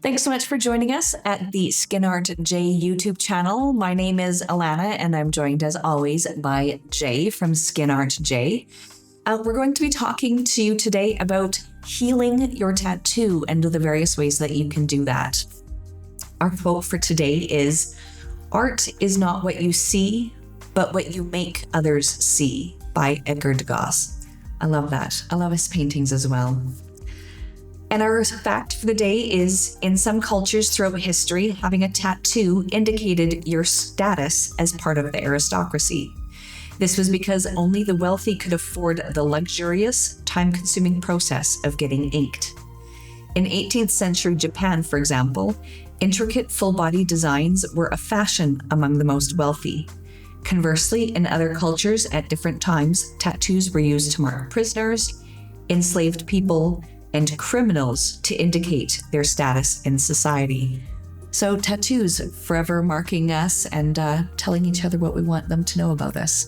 Thanks so much for joining us at the SkinartJ YouTube channel. My name is Alana, and I'm joined as always by Jay from SkinartJ. We're going to be talking to you today about healing your tattoo and the various ways that you can do that. Our quote for today is, "Art is not what you see, but what you make others see," by Edgar Degas. I love that. I love his paintings as well. And our fact for the day is, in some cultures throughout history, having a tattoo indicated your status as part of the aristocracy. This was because only the wealthy could afford the luxurious, time-consuming process of getting inked. In 18th century Japan, for example, intricate full-body designs were a fashion among the most wealthy. Conversely, in other cultures at different times, tattoos were used to mark prisoners, enslaved people, and criminals to indicate their status in society. So tattoos forever marking us and telling each other what we want them to know about us.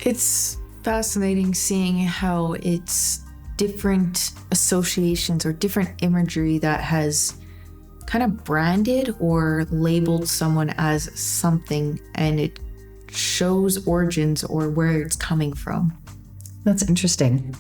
It's fascinating seeing how it's different associations or different imagery that has kind of branded or labeled someone as something, and it shows origins or where it's coming from. That's interesting.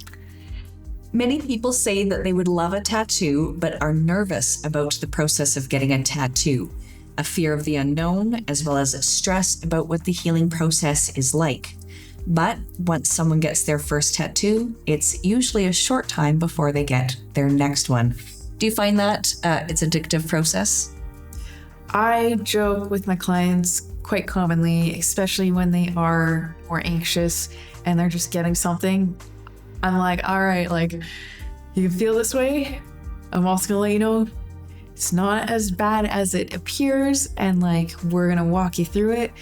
Many people say that they would love a tattoo, but are nervous about the process of getting a tattoo, a fear of the unknown, as well as a stress about what the healing process is like. But once someone gets their first tattoo, it's usually a short time before they get their next one. Do you find that it's an addictive process? I joke with my clients quite commonly, especially when they are more anxious and they're just getting something. I'm like, all right, like, you feel this way? I'm also gonna let you know it's not as bad as it appears, and like, we're gonna walk you through it.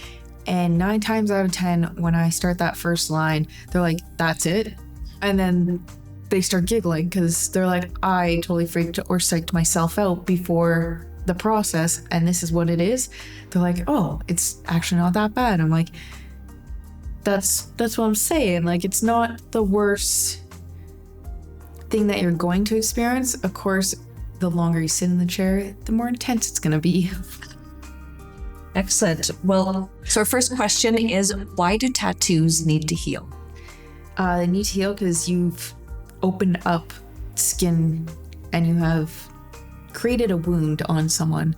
And 9 times out of 10, when I start that first line, they're like, that's it? And then they start giggling because they're like, I totally freaked or psyched myself out before the process, and this is what it is. They're like, oh, it's actually not that bad. I'm like, that's what I'm saying. Like, it's not the worst thing that you're going to experience. Of course, the longer you sit in the chair, the more intense it's going to be. Excellent. Well, so our first question is, why do tattoos need to heal? They need to heal because you've opened up skin and you have created a wound on someone.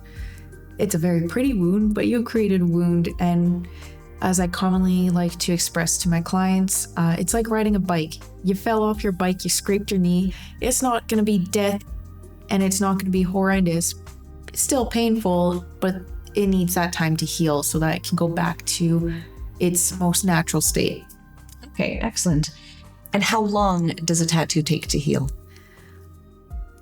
It's a very pretty wound, but you've created a wound, and as I commonly like to express to my clients, it's like riding a bike. You fell off your bike, you scraped your knee. It's not going to be death, and it's not going to be horrendous. It's still painful, but it needs that time to heal so that it can go back to its most natural state. Okay, excellent. And how long does a tattoo take to heal?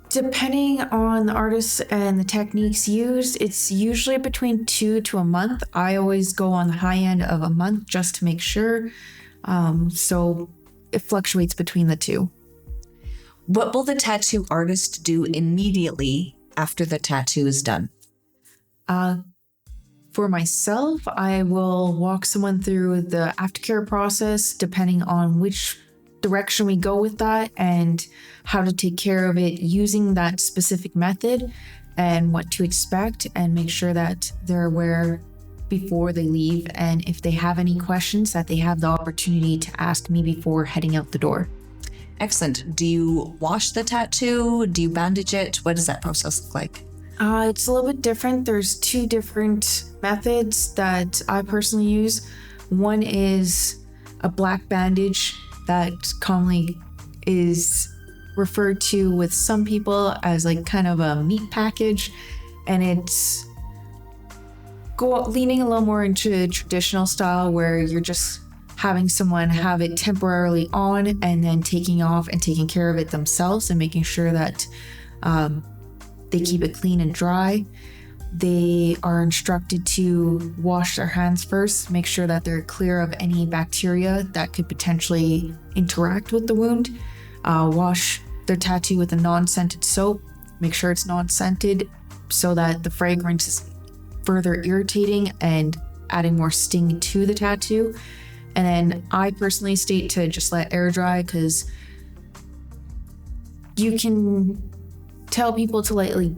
Depending on the artist and the techniques used, it's usually between 2 to a month. I always go on the high end of a month just to make sure. So it fluctuates between the two. What will the tattoo artist do immediately after the tattoo is done? For myself, I will walk someone through the aftercare process, depending on which direction we go with that and how to take care of it using that specific method and what to expect, and make sure that they're aware before they leave, and if they have any questions, that they have the opportunity to ask me before heading out the door. Excellent. Do you wash the tattoo? Do you bandage it? What does that process look like? It's a little bit different. There's 2 different methods that I personally use. One is a black bandage that commonly is referred to with some people as like kind of a meat package, and it's leaning a little more into traditional style where you're just having someone have it temporarily on and then taking off and taking care of it themselves and making sure that they keep it clean and dry. They are instructed to wash their hands first, make sure that they're clear of any bacteria that could potentially interact with the wound. Wash their tattoo with a non-scented soap. Make sure it's non-scented so that the fragrance is further irritating and adding more sting to the tattoo. And then I personally state to just let air dry, because you can tell people to lightly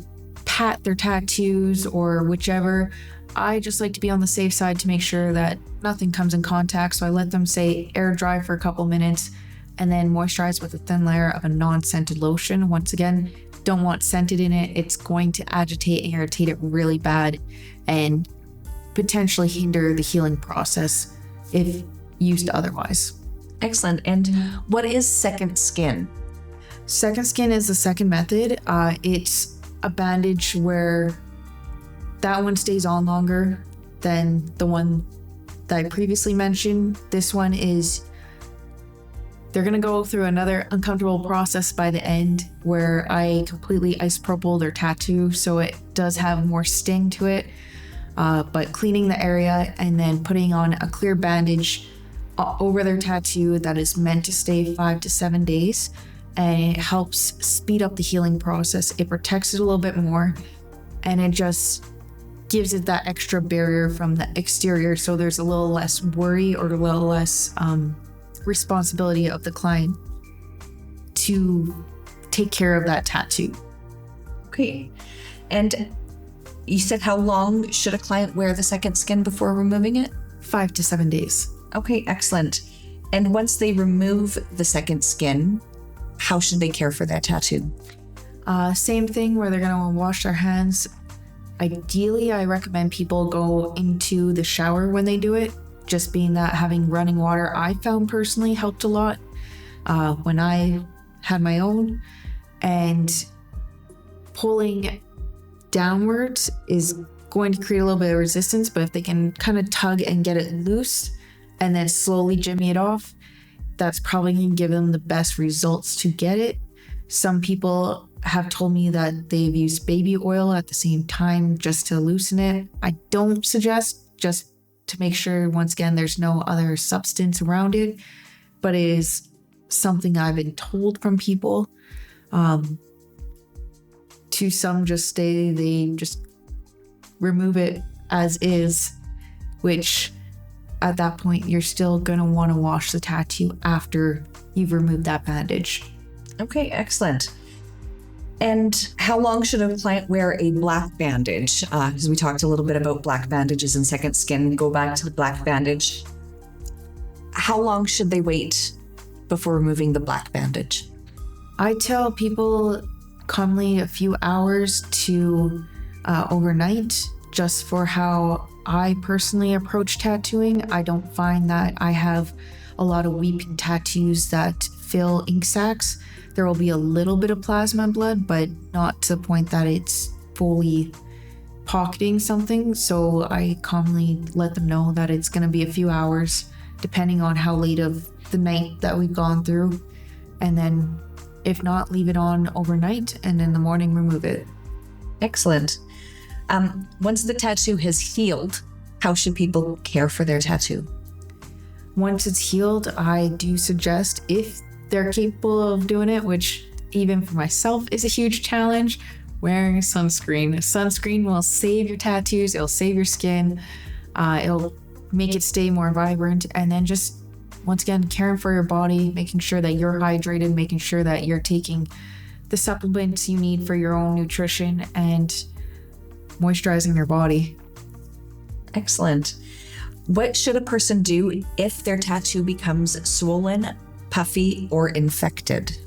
pat their tattoos or whichever. I just like to be on the safe side to make sure that nothing comes in contact. So I let them say air dry for a couple minutes and then moisturize with a thin layer of a non-scented lotion. Once again, don't want scented in it. It's going to agitate and irritate it really bad and potentially hinder the healing process if used otherwise. Excellent. And what is second skin? Second skin is the second method. It's a bandage where that one stays on longer than the one that I previously mentioned. This one is, they're going to go through another uncomfortable process by the end where I completely isopropyl their tattoo, so it does have more sting to it. But cleaning the area and then putting on a clear bandage over their tattoo that is meant to stay 5 to 7 days, and it helps speed up the healing process. It protects it a little bit more, and it just gives it that extra barrier from the exterior, so there's a little less worry or a little less responsibility of the client to take care of that tattoo. Okay. And you said how long should a client wear the second skin before removing it? 5 to 7 days. Okay, excellent. And once they remove the second skin, how should they care for that tattoo? Same thing where they're going to wash their hands. Ideally, I recommend people go into the shower when they do it, just being that having running water I found personally helped a lot when I had my own, and pulling downwards is going to create a little bit of resistance, but if they can kind of tug and get it loose and then slowly jimmy it off, that's probably going to give them the best results to get it. Some people have told me that they've used baby oil at the same time just to loosen it. I don't suggest, just to make sure, once again, there's no other substance around it, but it is something I've been told from people. To some just they just remove it as is, which at that point you're still gonna want to wash the tattoo after you've removed that bandage. Okay, excellent. And how long should a client wear a black bandage? Because we talked a little bit about black bandages and second skin. Go back to the black bandage. How long should they wait before removing the black bandage? I tell people commonly a few hours to overnight, just for how I personally approach tattooing. I don't find that I have a lot of weeping tattoos that fill ink sacs. There will be a little bit of plasma blood, but not to the point that it's fully pocketing something. So I commonly let them know that it's going to be a few hours, depending on how late of the night that we've gone through. And then if not, leave it on overnight and in the morning remove it. Excellent. Once the tattoo has healed, how should people care for their tattoo? Once it's healed, I do suggest, if they're capable of doing it, which even for myself is a huge challenge, wearing sunscreen. Sunscreen will save your tattoos, it'll save your skin, it'll make it stay more vibrant, and then just, once again, caring for your body, making sure that you're hydrated, making sure that you're taking the supplements you need for your own nutrition, and moisturizing your body. Excellent. What should a person do if their tattoo becomes swollen, puffy, or infected?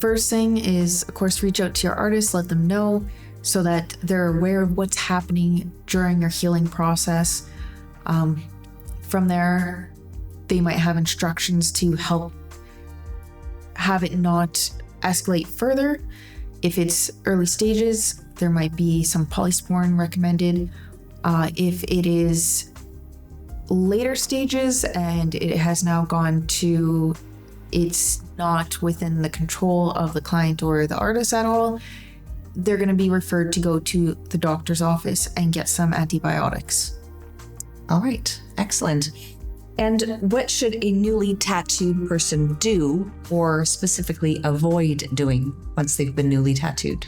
First thing is, of course, reach out to your artist, let them know so that they're aware of what's happening during your healing process. From there, they might have instructions to help have it not escalate further. If it's early stages, there might be some polysporin recommended. If it is later stages and it has now gone to, it's not within the control of the client or the artist at all, they're going to be referred to go to the doctor's office and get some antibiotics. All right, excellent. And what should a newly tattooed person do, or specifically avoid doing, once they've been newly tattooed?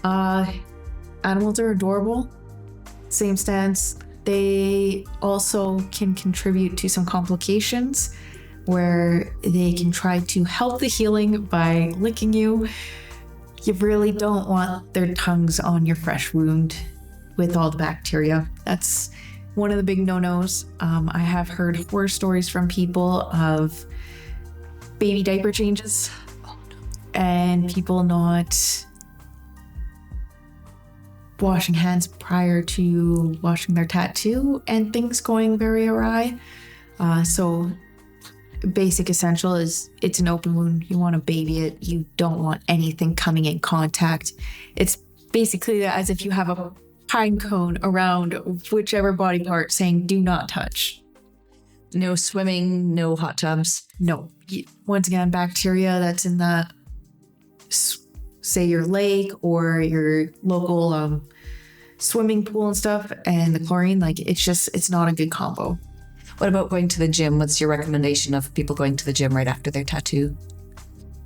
Animals are adorable. Same stance. They also can contribute to some complications where they can try to help the healing by licking you. You really don't want their tongues on your fresh wound with all the bacteria. That's one of the big no-nos. I have heard horror stories from people of baby diaper changes and people not washing hands prior to washing their tattoo and things going very awry. So basic essential is it's an open wound. You want to baby it. You don't want anything coming in contact. It's basically as if you have a pine cone around whichever body part saying do not touch. No swimming, no hot tubs. No. Once again, bacteria that's in the, say, your lake or your local swimming pool and stuff, and the chlorine, like it's not a good combo. What about going to the gym? What's your recommendation of people going to the gym right after their tattoo?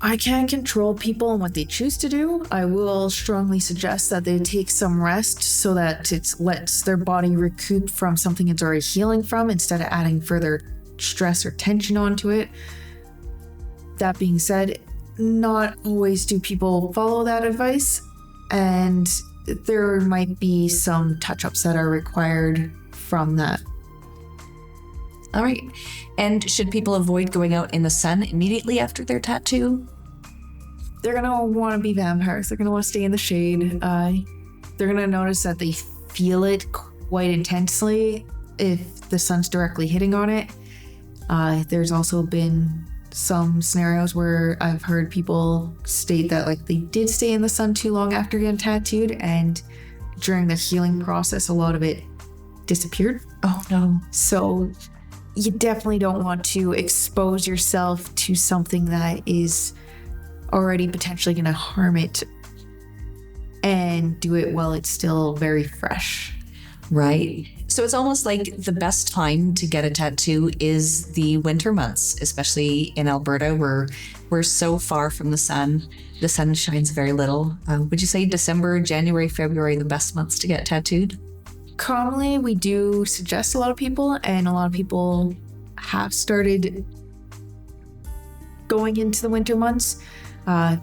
I can't control people and what they choose to do. I will strongly suggest that they take some rest so that it lets their body recoup from something it's already healing from instead of adding further stress or tension onto it. That being said, not always do people follow that advice, and there might be some touch-ups that are required from that. All right. And should people avoid going out in the sun immediately after their tattoo? They're going to want to be vampires. They're going to want to stay in the shade. They're going to notice that they feel it quite intensely if the sun's directly hitting on it. There's also been some scenarios where I've heard people state that like they did stay in the sun too long after getting tattooed, and during the healing process, a lot of it disappeared. Oh no. So you definitely don't want to expose yourself to something that is already potentially going to harm it and do it while it's still very fresh. Right. So it's almost like the best time to get a tattoo is the winter months, especially in Alberta, where we're so far from the sun. The sun shines very little. Would you say December, January, February, the best months to get tattooed? Commonly, we do suggest a lot of people, and a lot of people have started going into the winter months,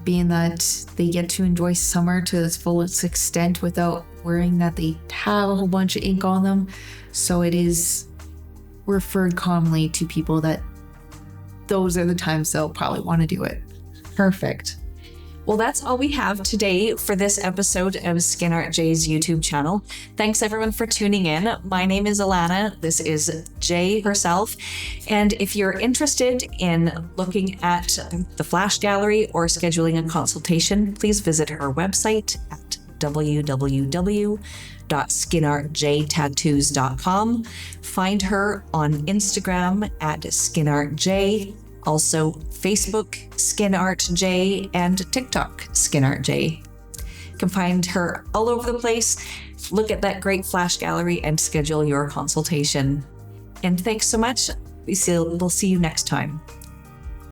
being that they get to enjoy summer to its fullest extent without worrying that they have a whole bunch of ink on them. So it is referred commonly to people that those are the times they'll probably want to do it. Perfect. Well, that's all we have today for this episode of SkinartJ's YouTube channel. Thanks everyone for tuning in. My name is Alana. This is Jay herself. And if you're interested in looking at the Flash Gallery or scheduling a consultation, please visit her website at www.skinartjtattoos.com. Find her on Instagram at SkinartJ. Also, Facebook, SkinartJ, and TikTok, SkinartJ. You can find her all over the place. Look at that great Flash Gallery and schedule your consultation. And thanks so much. We'll see you next time.